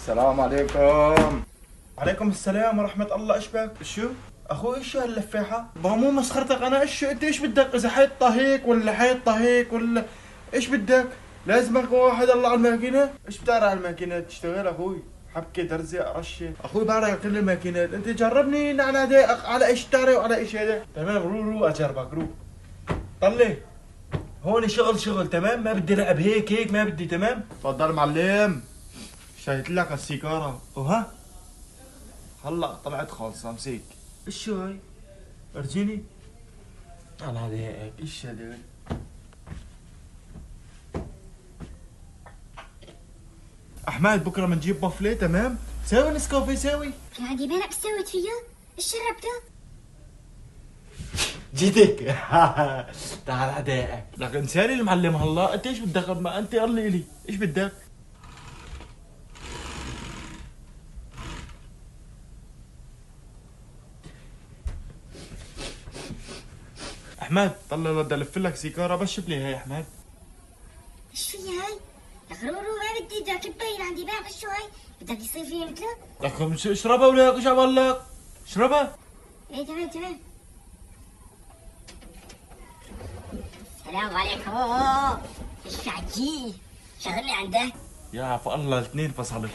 السلام عليكم. وعليكم السلام ورحمة الله. ايش بك؟ شو؟ اخوي ايش هاللفاحة؟ با مو مسخرتك انا. ايش انت ايش بدك؟ اذا حيطة هيك ولا حيطة هيك ولا ايش بدك؟ لازمك واحد الله على الماكينة؟ ايش بتعرف على الماكينة تشتغل اخوي؟ حبكة درزة رشة اخوي بعرف كل الماكينات. انت جربني على هذا على ايش تعرف وعلى ايش هذا. تمام رو اجربك رو. طلع هون شغل تمام. ما بدي لعب هيك ما بدي. تمام تفضل معلم. اشتريت لك السيجارة وها هلا طلعت خالصة. امسك. ايش شو هاي؟ ارجيني. انا هيك ايش هذول؟ احمد بكره بنجيب بافلي. تمام ساوي نسكافيه ساوي. كان عندي بالك سويت فيها؟ ايش شربته؟ جيتك. تعال هداك. لك انساني المعلم هلا. انت ايش بدك؟ ما انت قال لي ايش بدك؟ احمد طلع بدي الف لك سيجاره. بشب لي هي احمد. ايش في هاي؟ لك رورو ما بدي بدك تبين عندي بالك شو هاي؟ بدك يصير فيها مثله؟ لك اشربها ولا ايش عمل لك؟ اشربها. ايه تمام. السلام عليكم. ايش في عجيب؟ شغلني عندك؟ يا عفو الله الاثنين فصلوا.